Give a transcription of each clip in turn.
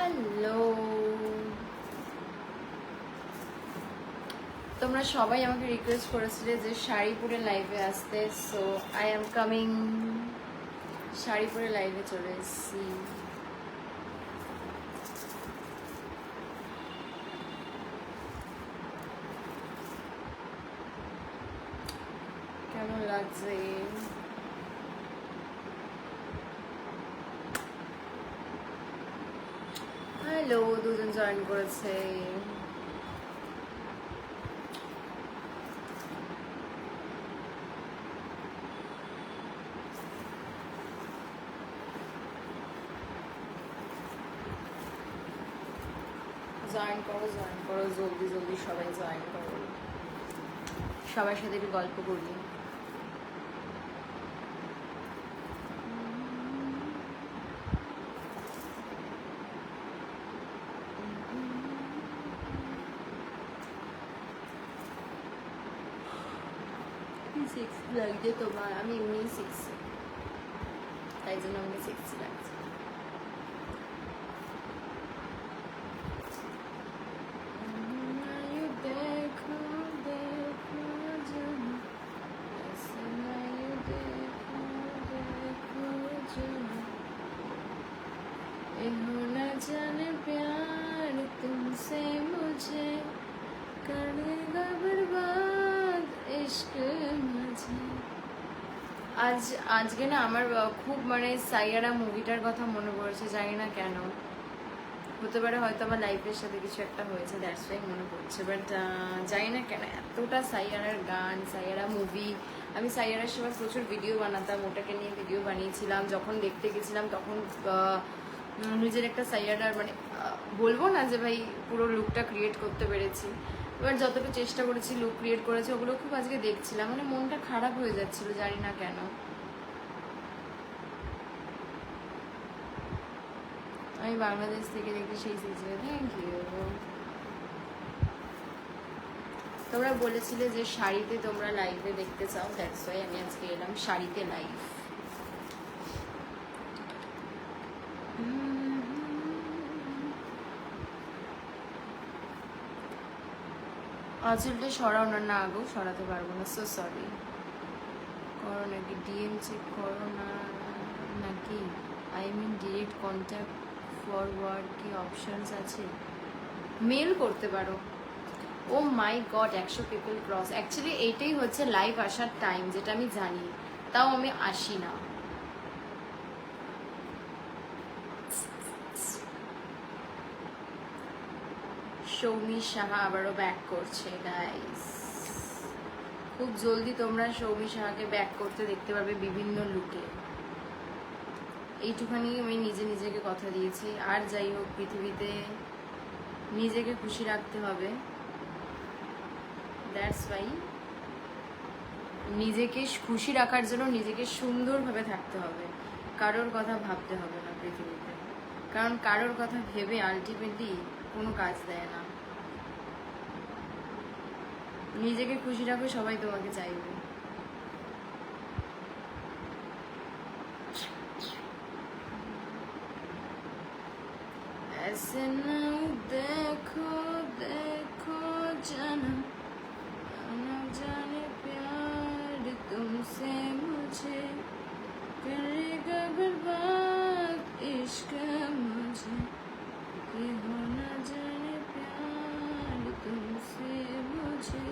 Hello, তোমরা সবাই আমাকে রিকোয়েস্ট করেছিলে যে শাড়ি পরে লাইভে আসতে, so I am coming. Sari পরে লাইভে চলে এসেছি। কেমন লাগছে? হ্যালো, দুজন জয়েন করেছে। জয়েন করো, জলদি জলদি সবাই জয়েন করো। সবার সাথে একটু গল্প করি। সেক্সি লাগছে তোমার? আমি এমনি সেক্সি, তাই জন্য আমাকে সেক্সি লাগছে। जाने प्यार तुमसे मुझे करेगा बर्बाद इश्क मुझे। আজকে না আমার খুব মানে সাইয়ারা মুভিটার কথা মনে পড়ছে, জানি না কেন। হতে পারে হয়তো আমার লাইফের সাথে কিছু একটা হয়েছে, দ্যাটস ওয়াই মনে পড়ছে, বাট জানি না কেন এতটা সাইয়ারার গান, সাইয়ারা মুভি। আমি সাইয়ারার সময় প্রচুর ভিডিও বানাতাম, ওটাকে নিয়ে ভিডিও বানিয়েছিলাম। যখন দেখতে গেছিলাম তখন নিজের একটা সাইয়ারার মানে বলবো না যে ভাই পুরো লুকটা ক্রিয়েট করতে পেরেছি, এবার যতটা চেষ্টা করেছি লুক ক্রিয়েট করেছি, ওগুলো খুব আজকে দেখছিলাম, মানে মনটা খারাপ হয়ে যাচ্ছিল, জানি না কেন। আমি বাংলাদেশ থেকে দেখি সেই সিরিজে। Thank you. তোমরা বলেছিলে যে শাড়িতে তোমরা লাইভে দেখতে চাও, দ্যাটস ওয়াই আমি আজকে এলাম শাড়িতে লাইভ। আঁচলটা সরাও না। না গো, সরাতে পারবো না, সো সরি। করো নাকি ডিএম চেক করো না নাকি? I mean direct contact forward কি অপশনস আছে? মেল করতে পারো। Oh my god, 100 people cross. Actually এইটাই হচ্ছে লাইভ আসার টাইম, যেটা আমি জানি, তাও আমি আসি না। সৌমি সাহা আবারও ব্যাক করছে গাইস। খুব জলদি তোমরা সৌমি সাহাকে ব্যাক করতে দেখতে পারবে বিভিন্ন লুকে। এইটুখানি আমি নিজেকে কথা দিয়েছি। আর যাই হোক, পৃথিবীতে নিজেকে খুশি রাখতে হবে, দ্যাটস ওয়াই নিজেকে খুশি রাখার জন্য নিজেকে সুন্দরভাবে থাকতে হবে, কারোর কথা ভাবতে হবে না পৃথিবীতে, কারণ কারোর কথা ভেবে আলটিমেটলি কোনো কাজ দেয় না। নিজেকে খুশি রাখো, সবাই তোমাকে চাইবে। ऐसे ना देखो देखो जाना, न जाने प्यार तुमसे मुझे करेगा बर्बाद इश्क मुझे, कि हो न जाने प्यार तुमसे मुझे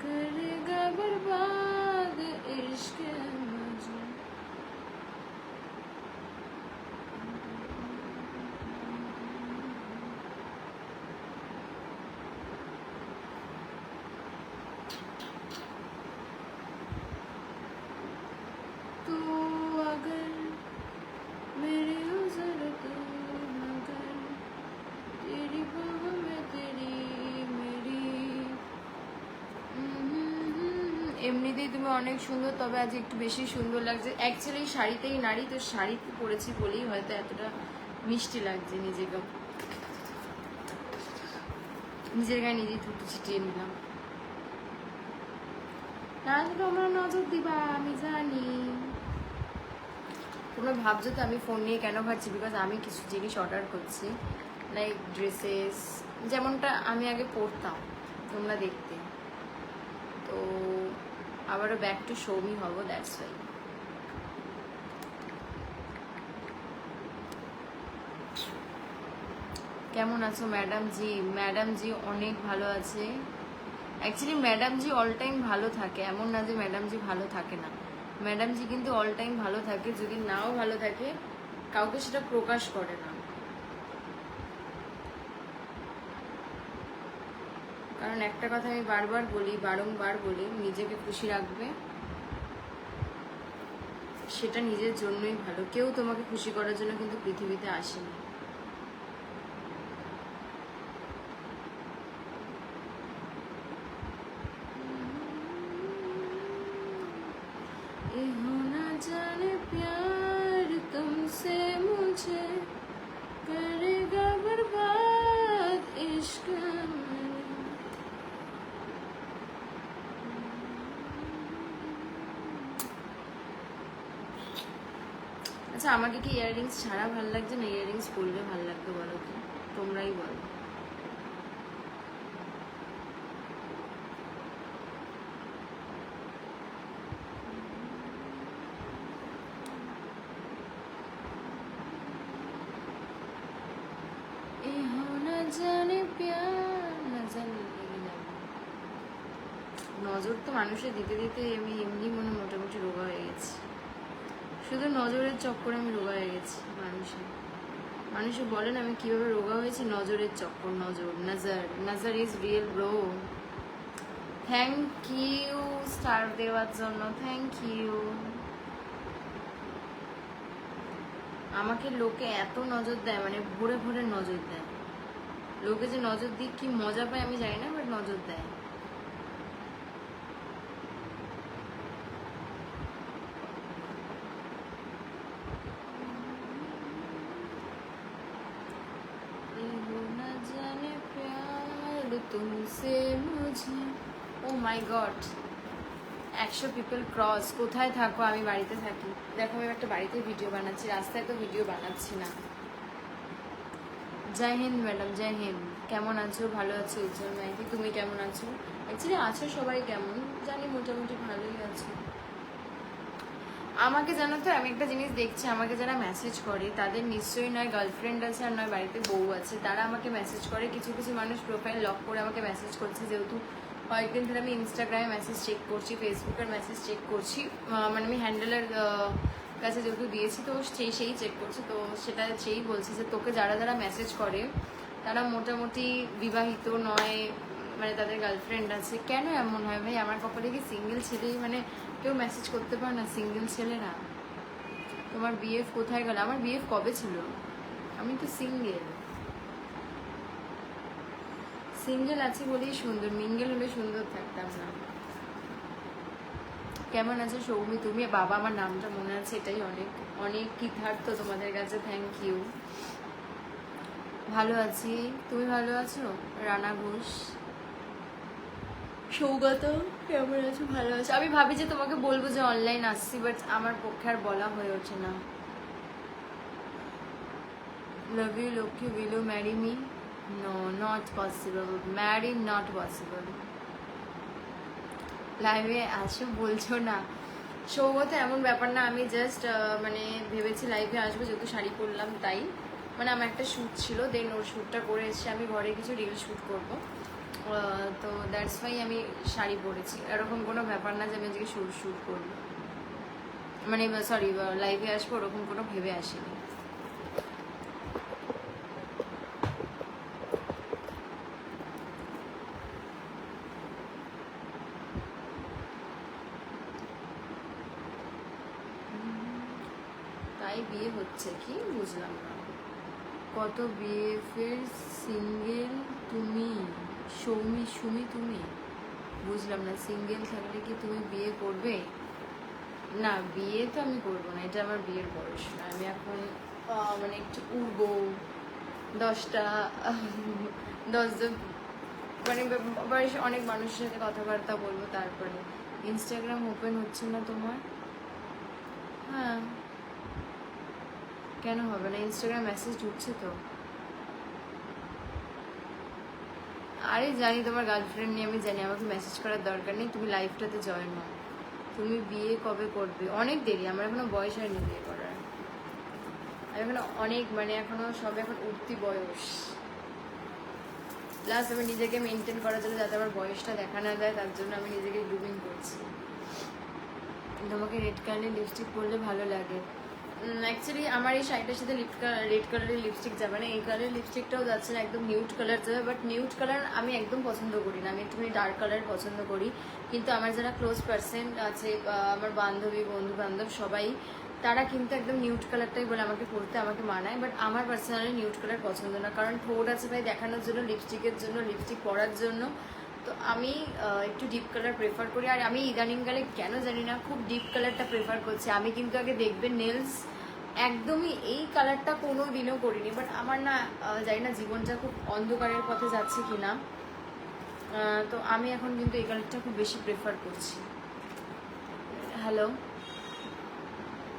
करेगा बर्बाद इश्क मुझे। तू अगर मेरी उज़र तू मगर तेरी बाह में तेरी मेरी। এমনিতেই তুমি অনেক সুন্দর, তবে আজ একটু বেশি সুন্দর লাগছে। অ্যাকচুয়ালি শাড়িতেই নারী, তো শাড়িতে পরেছি বলেই হয়তো এতটা মিষ্টি লাগছে নিজেকে। নিজের গায়ে নিজেই থুতু ছিটিয়ে নিলাম। তাহলে তোমরা নজর দিবা, আমি জানি। তোমরা ভাবছো তো আমি ফোন নিয়ে কেন ঘাটছি, বিকজ আমি কিছু জিনিস অর্ডার করছি, লাইক ড্রেসেস, যেমনটা আমি আগে পরতাম তোমরা দেখতে, তো আবারও ব্যাক টু শো মি হবো, দ্যাটস ওয়াই। কেমন আছো ম্যাডাম জি? ম্যাডাম জি অনেক ভালো আছে। অ্যাকচুয়ালি ম্যাডাম জি অল টাইম ভালো থাকে, এমন না যে ম্যাডাম জি ভালো থাকে না, ম্যাডাম জি কিন্তু অল টাইম ভালো থাকে, যদি নাও ভালো থাকে কাউকে সেটা প্রকাশ করে না, কারণ একটা কথা আমি বারবার বলি, বারংবার বলি, নিজেকে খুশি রাখবে, সেটা নিজের জন্যই ভালো। কেউ তোমাকে খুশি করার জন্য কিন্তু পৃথিবীতে আসেনি। जाने प्यार तुमसे मुझे करेगा बर्बाद इश्क। আচ্ছা আমাকে কি ইয়াররিংস ছাড়া ভালো লাগছে না ইয়াররিংস পরলে ভালো লাগবে বলো তো, তোমরাই বলো। নজর তো মানুষের দিতে দিতে আমি এমনি মনে মোটামুটি রোগা হয়ে গেছি, শুধু নজরের চক্করে আমি রোগা হয়ে গেছি। মানুষে বলেন আমি কিভাবে রোগা হয়েছি, নজরের চক্কর, নজর is real bro. Thank you star দেওয়ার জন্য, থ্যাংক ইউ। আমাকে লোকে এত নজর দেয়, মানে ভরে ভরে নজর দেয়, লোকে যে নজর দিয়ে কি মজা পায় আমি জানি না, বাট নজর দেয়। तुमसे मुझे ও মাই গড 100 পিপল ক্রস। কোথায় থাকো? আমি বাড়িতে থাকি। দেখো আমি একটা বাড়িতে ভিডিও বানাচ্ছি, রাস্তায় তো ভিডিও বানাচ্ছি না। জয় হিন্দ ম্যাডাম, জয় হিন্দ। কেমন আছো? ভালো আছো উজ্জ্বল মাইতি, তুমি কেমন আছো? অ্যাকচুয়ালি আছো সবাই কেমন জানি, মোটামুটি ভালোই আছো। আমাকে জানো তো আমি একটা জিনিস দেখছি, আমাকে যারা মেসেজ করে তাদের নিশ্চয়ই নয় গার্লফ্রেন্ড আছে আর নয় বাড়িতে বউ আছে, তারা আমাকে মেসেজ করে। কিছু কিছু মানুষ প্রোফাইল লক করে আমাকে মেসেজ করছে, যেহেতু কয়েকদিন ধরে আমি ইনস্টাগ্রামে মেসেজ চেক করছি, ফেসবুকের মেসেজ চেক করছি, মানে আমি হ্যান্ডেলের কাছে যেহেতু দিয়েছি তো সেই চেক করছি, তো সেটা সেই বলছে যে তোকে যারা যারা মেসেজ করে তারা মোটামুটি বিবাহিত নয়, মানে তাদের গার্লফ্রেন্ড আছে। কেন এমন হয় ভাই? আমার কপালে কি সিঙ্গেল ছেলেই মানে কেউ মেসেজ করতে পারে না? সিঙ্গেল ছেলেরা। তোমার বিএফ কোথায় গেল? আমার বিএফ কবে ছিল? আমি তো সিঙ্গেল আছি বলেই সুন্দর, মিঙ্গেল হলে সুন্দর থাকতাম না। কেমন আছে সৌমি তুমি? বাবা আমার নামটা মনে আছে, এটাই অনেক অনেক কৃতার্থ তোমাদের কাছে, থ্যাংক ইউ। ভালো আছি, তুমি ভালো আছো? রানা ঘোষ, সৌগত কেমন আছো? ভালো আছো? আমি ভাবি যে তোমাকে বলবো যে অনলাইন আসছি, বাট আমার পক্ষে আর বলা হয়ে ওঠে না। Love you Lakshmi, will you marry me? No, not possible, marry not possible. লাইভে আসো বলছো না সৌগত, এমন ব্যাপার না, আমি জাস্ট মানে ভেবেছি লাইভে আসবো, যেহেতু শাড়ি পরলাম তাই। মানে আমার একটা শ্যুট ছিল, দেন ওর শ্যুটটা করে এসে আমি ঘরে কিছু রিল শ্যুট করবো, তো দ্যাটস ওয়াই আমি শাড়ি পরেছি। এরকম কোনো ব্যাপার না যে আমি আজকে শ্যুট করবো, মানে সরি লাইভে আসবো, ওরকম কোনো ভেবে আসিনি। তাই বিয়ে হচ্ছে কি বুঝলাম না। কত বিএফের সিঙ্গেল তুমি? সুমি তুমি? বুঝলাম না, সিঙ্গেল থাকলে কি তুমি বিয়ে করবে? না, বিয়ে তো আমি করবো না, এটা আমার বিয়ের বয়স না। আমি এখন মানে একটু উড়বো 10টা 10জন, মানে বয়স অনেক মানুষের সাথে কথাবার্তা বলবো, তারপরে। ইনস্টাগ্রাম ওপেন হচ্ছে না তোমার? হ্যাঁ কেন হবে না? ইনস্টাগ্রাম মেসেজ ঢুকছে তো। আরে জানি তোমার গার্লফ্রেন্ড নিয়ে, আমি জানি, আমাকে মেসেজ করার দরকার নেই, তুমি লাইফটাতে জয়েন হও। তুমি বিয়ে কবে করবে? অনেক দেরি, আমার এখনো বয়স হয়নি বিয়ে করার। আমি এখনো অনেক এখনো সবে এখন উঠতি বয়স। প্লাস আমি নিজেকে মেনটেন করার জন্য, যাতে আমার বয়সটা দেখা না যায়, তার জন্য আমি নিজেকে গ্রুমিং করছি। তোমাকে রেড কালারের লিপস্টিক পরলে ভালো লাগে। অ্যাকচুয়ালি আমার এই শাড়িটার সাথে রেড কালারের লিপস্টিক যাবে না, এই কালারের লিপস্টিকটাও যাচ্ছে না, একদম নিউড কালার যাবে। বাট নিউড কালার আমি একদম পছন্দ করি না, আমি একটুখানি ডার্ক কালার পছন্দ করি। কিন্তু আমার যারা ক্লোজ পার্সন আছে, আমার বান্ধবী, বন্ধু বান্ধব সবাই, তারা কিন্তু একদম নিউড কালারটাই বলে আমাকে পরতে, আমাকে মানায়। বাট আমার পার্সোনালি নিউড কালার পছন্দ না, কারণ ঠোঁট আছে ভাই দেখানোর জন্য, লিপস্টিকের জন্য, লিপস্টিক পরার জন্য। তো আমি একটু ডিপ কালার প্রেফার করি। আর আমি ইদানিংকালে কেন জানি না খুব ডিপ কালারটা প্রেফার করছি। আমি কিন্তু আগে দেখবেন নেলস একদমই এই কালারটা কোনো দিনও করিনি। বাট আমার না জানি না জীবনটা খুব অন্ধকারের পথে যাচ্ছে কি না, তো আমি এখন কিন্তু এই কালারটা খুব বেশি প্রেফার করছি। হ্যালো,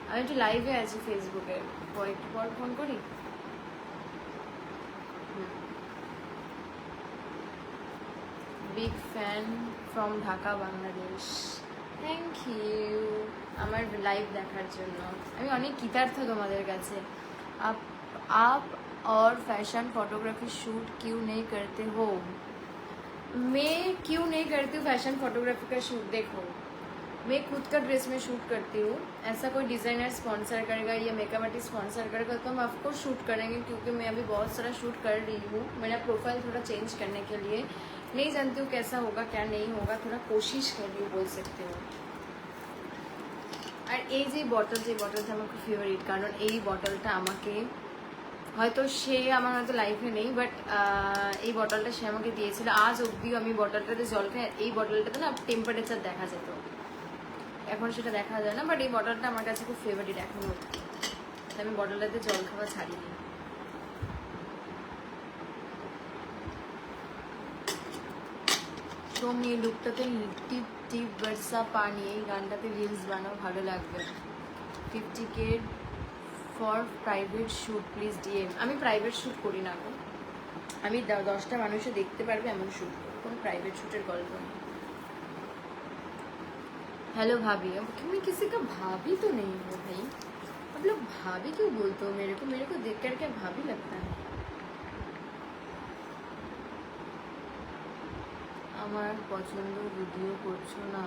আমি একটু লাইভে আছি ফেসবুকে, একটু পর ফোন করি। Big fan from Dhaka, Bangladesh. Thank you আমার লাইভ দেখার জন্য। আমি অনেক কৃতার্থ তোমাদের কাছে। आप और फैशन फोटोग्राफी शूट क्यों नहीं करते हो? मैं क्यों नहीं करती हूँ फैशन फोटोग्राफी का शूट? देखो, मैं खुद का ड्रेस में शूट करती हूँ। ऐसा कोई डिज़ाइनर स्पॉन्सर करेगा या मेकअप आर्टिस्ट स्पॉन्सर करेगा तो हम ऑफकोर्स शूट करेंगे, क्योंकि मैं अभी बहुत सारा शूट कर रही हूँ। मेरा प्रोफाइल थोड़ा चेंज करने के लिए, नहीं जानती हूँ कैसा होगा क्या नहीं होगा, थोड़ा कोशिश कर रही हूँ बोल सकते हो। আর এই যে বটলটা আমার খুব ফেভারিট, কারণ এই বটলটা আমাকে হয়তো সে আমার হয়তো লাইফে নেই, বাট এই বটলটা সে আমাকে দিয়েছিল। আজ অবধিও আমি বটলটাতে জল খাই। এই বটলটাতে না টেম্পারেচার দেখা যেত, এখন সেটা দেখা যায় না। বাট এই বটলটা আমার কাছে খুব ফেভারিট এখনো অবধি, আমি বটলটাতে জল খাওয়া ছাড়িনি। তুমি এই লুকটাতে টিপ টিপ বর্ষা পানি, এই গানটাতে রিলস বানাও, ভালো লাগবে। 50K for private shoot please DM. আমি প্রাইভেট শ্যুট করি না গো, আমি 10টা মানুষও দেখতে পারবে এমন শ্যুট করি, কোনো প্রাইভেট শ্যুটের গল্প নেই। हेलो भाभी, अब मैं किसी का भाभी तो नहीं हूँ भाई, अब लोग भाभी क्यों बोलते हो मेरे को देख कर क्या भाभी लगता है? আমার পছন্দ ভিডিও করছো না,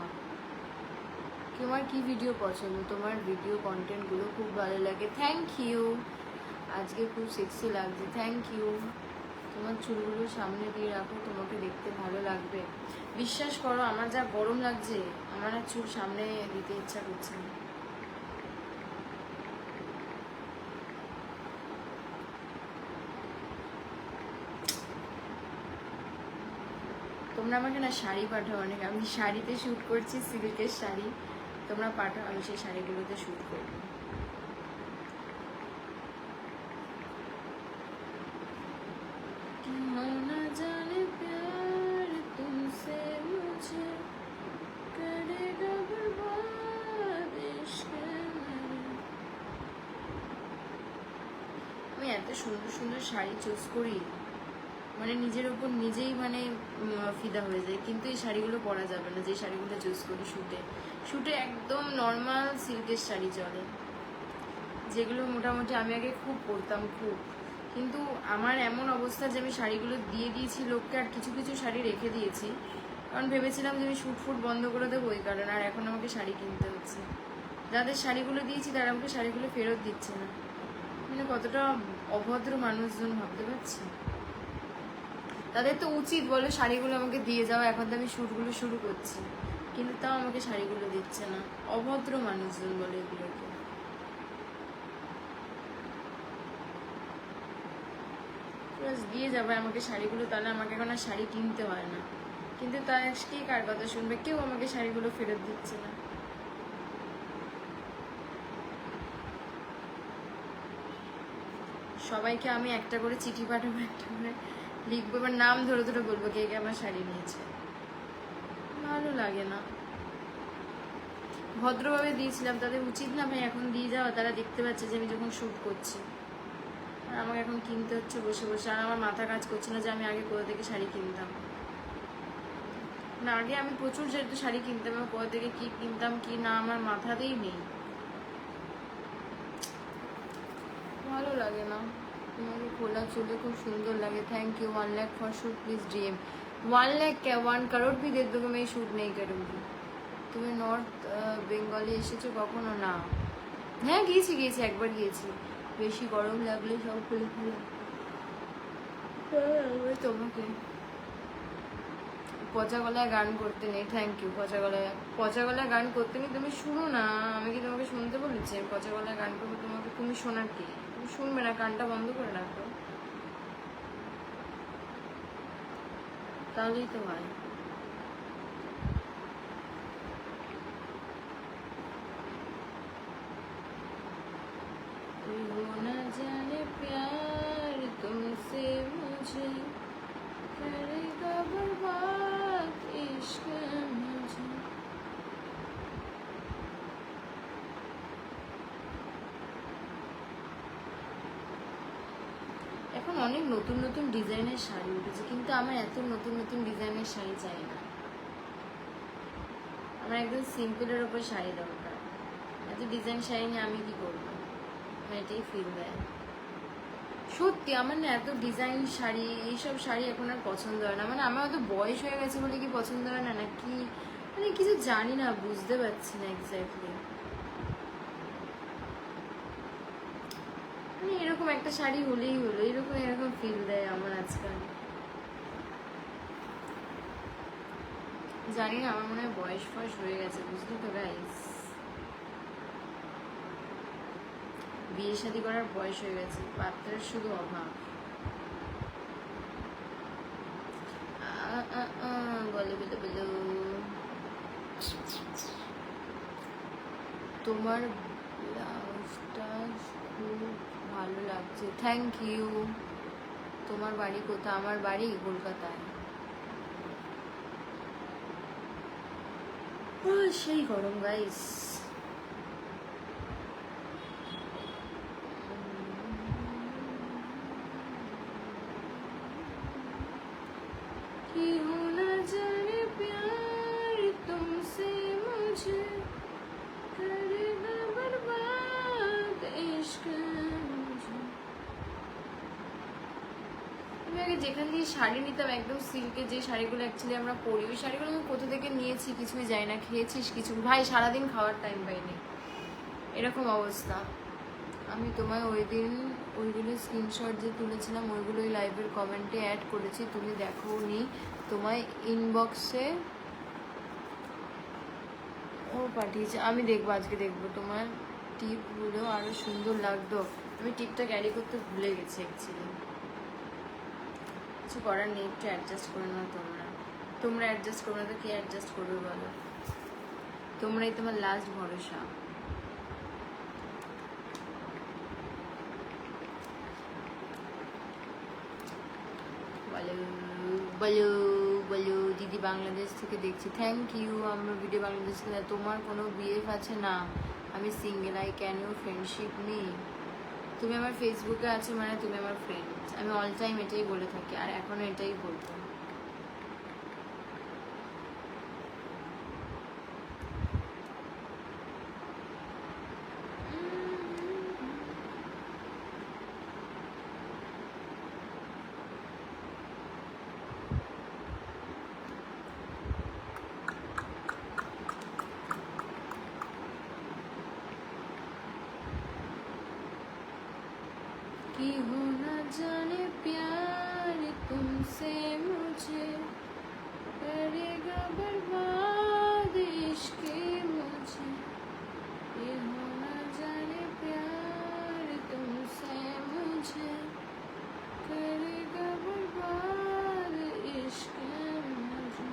তোমার কি ভিডিও পছন্দ? তোমার ভিডিও কন্টেন্টগুলো খুব ভালো লাগে। থ্যাংক ইউ, আজকে খুব সেক্সি লাগছে, থ্যাংক ইউ। তোমার চুলগুলো সামনে দিয়ে রাখো, তোমাকে দেখতে ভালো লাগবে। বিশ্বাস করো আমার যা গরম লাগছে, আমার আর চুল সামনে দিতে ইচ্ছা করছে না। তোমরা আমাকে না শাড়ি পাঠাও অনেক, আমি শাড়িতে শ্যুট করছি, সিল্কের শাড়ি তোমরা পাঠাও, আমি সেই শাড়িগুলোতে শ্যুট করবো। আমি এত সুন্দর সুন্দর শাড়ি চুজ করি, নিজের উপর নিজেই ফিদা হয়ে যায়, কিন্তু এই শাড়িগুলো পরা যাবে না যে শাড়িগুলো চুজ করি শুটে একদম নর্মাল সিল্কের শাড়ি চলে, যেগুলো মোটামুটি আমি আগে খুব পরতাম খুব। কিন্তু আমার এমন অবস্থা যে আমি শাড়িগুলো দিয়ে দিয়েছি লোককে, আর কিছু কিছু শাড়ি রেখে দিয়েছি, কারণ ভেবেছিলাম যে আমি শ্যুট বন্ধ করে দেবো ওই কারণে। আর এখন আমাকে শাড়ি কিনতে হচ্ছে, যাদের শাড়িগুলো দিয়েছি তারা আমাকে শাড়িগুলো ফেরত দিচ্ছে না। কতটা অভদ্র মানুষজন ভাবতে পারছি। তাদের তো উচিত বলো শাড়িগুলো আমাকে দিয়ে যাও, এখন তো আমি শ্যুটগুলো শুরু করছি, কিন্তু তাও আমাকে শাড়িগুলো দিচ্ছে না। অভদ্র মানুষজন বলে এগুলোকে। দিয়ে যাবে আমাকে শাড়িগুলো, তাহলে আমাকে এখন আর শাড়ি কিনতে হয় না। কিন্তু তাই কি কার কথা শুনবে, কেউ আমাকে শাড়িগুলো ফেরত দিচ্ছে না। সবাইকে আমি একটা করে চিঠি পাঠাবো, একটা করে লিখবো, এবার নাম ধরে ধরে বলবো কে কে আমার শাড়ি নিয়েছে। ভালো লাগে না। ভদ্রভাবে দিয়েছিলাম, তাদের উচিত না ভাই এখন দিয়ে যাওয়া? তারা দেখতে পাচ্ছে যে আমি যখন শ্যুট করছি, আর আমাকে এখন কিনতে হচ্ছে বসে বসে, আর আমার মাথা কাজ করছে না যে আমি আগে কোথা থেকে শাড়ি কিনতাম। না, আগে আমি প্রচুর যেহেতু শাড়ি কিনতাম, আমি কোথা থেকে কি কিনতাম কি না আমার মাথাতেই নেই, ভালো লাগে না। তোমাকে খোলা চুলে খুব সুন্দর লাগে, thank you. 1 lakh for shoot please DM. 1 lakh क्या 1 करोड़ भी दे दोगे मैं शूट नहीं करूँगी। তুমি নর্থ বেঙ্গলে এসেছো কখনো? না। হ্যাঁ গিয়েছি গিয়েছি, একবার গিয়েছি। বেশি গরম লাগলে সব খুলে খুলে তোমাকে। পচা গলায় গান করতে নেই, থ্যাংক ইউ। পচা গলায় গান করতে নেই, তুমি শুনো না। আমি কি তোমাকে শুনতে বলেছি? পচা গলায় গান করবো তোমাকে? তুমি শোনার কি? তুমি শুনবে না, কানটা বন্ধ করে রাখো, তাহলেই তো হয়। हो न जाने प्यार तुमसे मुझे करेगा बर्बाद इश्क मुझे। এখন অনেক নতুন নতুন ডিজাইনের শাড়ি উঠেছে, কিন্তু আমার এত নতুন নতুন ডিজাইনের শাড়ি চাই না। আমার একদম সিম্পলের ওপর শাড়ি দরকার। এত ডিজাইন শাড়ি নিয়ে আমি কি করবো? আমার এটাই ফিল দেয় সত্যি। আমার না এত ডিজাইন শাড়ি, এইসব শাড়ি এখন আর পছন্দ হয় না। মানে আমার হয়তো বয়স হয়ে গেছে বলে কি পছন্দ হয় না নাকি, মানে কিছু জানি না, বুঝতে পারছি না এক্স্যাক্টলি। মানে এরকম একটা শাড়ি হলেই হলো, এরকম ফিল দেয় আমার আজকাল। জানি না, আমার মনে হয় বয়স ফয়স হয়ে গেছে, বুঝলি তো গাইস। বিয়ে শাদী করার বয়স হয়ে গেছে, পাত্রের শুধু অভাব। বলো বলো বলো। তোমার ব্লাউজটা খুব ভালো লাগছে, থ্যাংক ইউ। তোমার বাড়ি কোথায়? আমার বাড়ি কলকাতায়। সেই গরম গাইস। कि हो न जाने प्यार तुमसे मुझे करेगा बर्बाद इश्क मुझे। আমি আগে যেখান দিয়ে শাড়ি নিতাম একদম সিল্কের, যে শাড়িগুলো অ্যাকচুয়ালি আমরা পরি, ওই শাড়িগুলো আমি কোথা থেকে নিয়েছি কিছুই জানি না। খেয়েছিস কিছু? ভাই সারাদিন খাওয়ার টাইম পাইনি, এরকম অবস্থা। আমি তোমায় ওই দিন ওইগুলো স্ক্রিনশট যে তুলেছিলাম ওইগুলোই লাইভের কমেন্টে অ্যাড করেছি, তুমি দেখো নি? তোমায় ইনবক্সে ও পাঠিয়েছে, আমি দেখবো, আজকে দেখবো। তোমার টিপগুলো আরো সুন্দর লাগতো। আমি টিপটা ক্যারি করতে ভুলে গেছি অ্যাকচুয়ালি। কিছু করার নেই, একটু অ্যাডজাস্ট করে নাও। তোমরা অ্যাডজাস্ট করবে না তো কে অ্যাডজাস্ট করবে বলো? তোমরাই তোমার লাস্ট ভরসা। বলো বলো বলো। দিদি বাংলাদেশ থেকে দেখছি, থ্যাংক ইউ। আমার ভিডিও বাংলাদেশ থেকে। তোমার কোনো বিএফ আছে? না, আমি single. I can you friendship me? তুমি আমার ফেসবুকে আছো মানে তুমি আমার ফ্রেন্ড। আমি অল টাইম এটাই বলে থাকি, আর এখনো এটাই বলবো। कि हो न जाने प्यार तुमसे मुझे करेगा बर्बाद इश्क मुझे। ये हो न जाने प्यार तुमसे मुझे करेगा बर्बाद इश्क मुझे।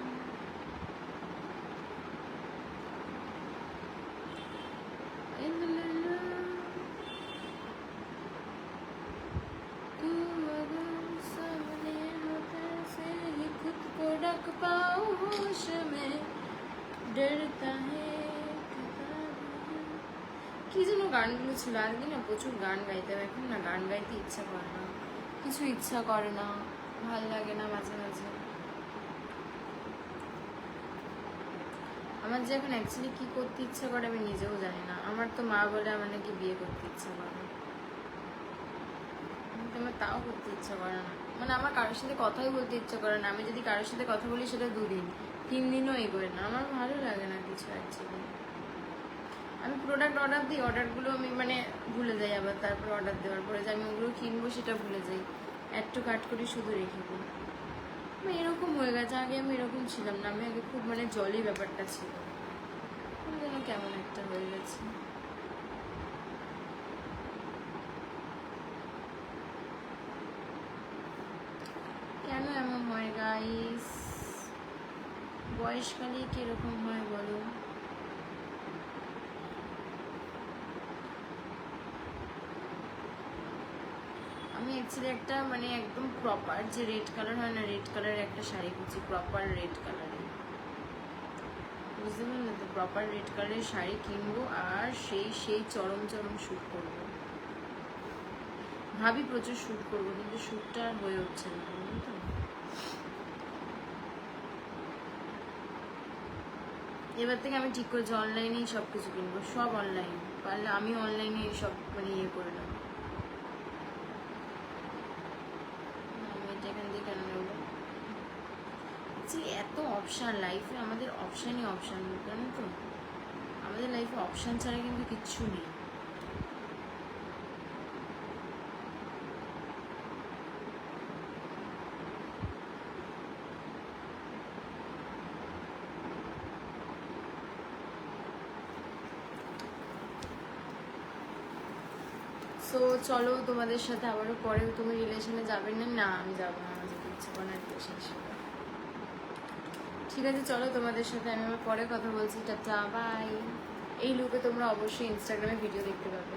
रख पाऊं होश में, डरता है কি যেন গানগুলো ছিল, আগে না প্রচুর গান গাইতাম, এখন না গান গাইতে ইচ্ছা করে না, কিছু ইচ্ছা করে না, ভাল লাগে না মাঝে মাঝে। আমার যে এখন অ্যাকচুয়ালি কি করতে ইচ্ছা করে আমি নিজেও জানি না। আমার তো মা বলে আমার নাকি বিয়ে করতে ইচ্ছা করে, কিন্তু আমার তাও করতে ইচ্ছা করে না। মানে আমার কারোর সাথে কথাই বলতে ইচ্ছা করে না। আমি যদি কারোর সাথে কথা বলি সেটা 2 দিন 3 দিনও এগোয় না, আমার ভালো লাগে না কিছু অ্যাকচুয়ালি। আমি প্রোডাক্ট অর্ডার দিই, অর্ডারগুলো আমি মানে ভুলে যাই, আবার তারপর অর্ডার দেওয়ার পরে যে আমি ওগুলো কিনবো সেটা ভুলে যাই, একটু কাট করে শুধু রেখে দিই। আমি এরকম হয়ে গেছে, আগে আমি এরকম ছিলাম না, আমি আগে খুব মানে জলই ব্যাপারটা ছিল, যেন কেমন একটা হয়ে গেছে। কেন এমন হয় গাইস? বয়সকালে কিরকম হয় বলো? আমি অ্যাকচুয়ালি একটা মানে একদম প্রপার যে রেড কালার হয় না, রেড কালারের একটা শাড়ি খুঁজছি, প্রপার রেড কালারে, বুঝতে পারলে তো? প্রপার রেড কালারের শাড়ি কিনবো আর সেই সেই চরম চরম শ্যুট করবো, ভাবি প্রচুর শ্যুট করবো, কিন্তু শ্যুটটা আর হয়ে উঠছে না, বুঝলি তো? এবার থেকে আমি ঠিক করেছি অনলাইনেই সব কিছু কিনবো, সব অনলাইন, পারলে আমি অনলাইনে সব মানে ইয়ে করে নেবো। আমি এটা এখান দিয়ে কেন নেবো? এত অপশান লাইফে, আমাদের অপশানই অপশান, জানো তো? আমাদের লাইফে অপশান ছাড়া কিন্তু কিচ্ছু নেই। সো চলো, তোমাদের সাথে আবারও পরে, তুমি রিলেশনে যাবে না? না আমি যাবো না, আমার যেতে ইচ্ছে করে না রিলেশনশিপে। ঠিক আছে চলো, তোমাদের সাথে আমি আবার পরে কথা বলছি, টাটা বাই। এই লুকে তোমরা অবশ্যই ইনস্টাগ্রামে ভিডিও দেখতে পাবে।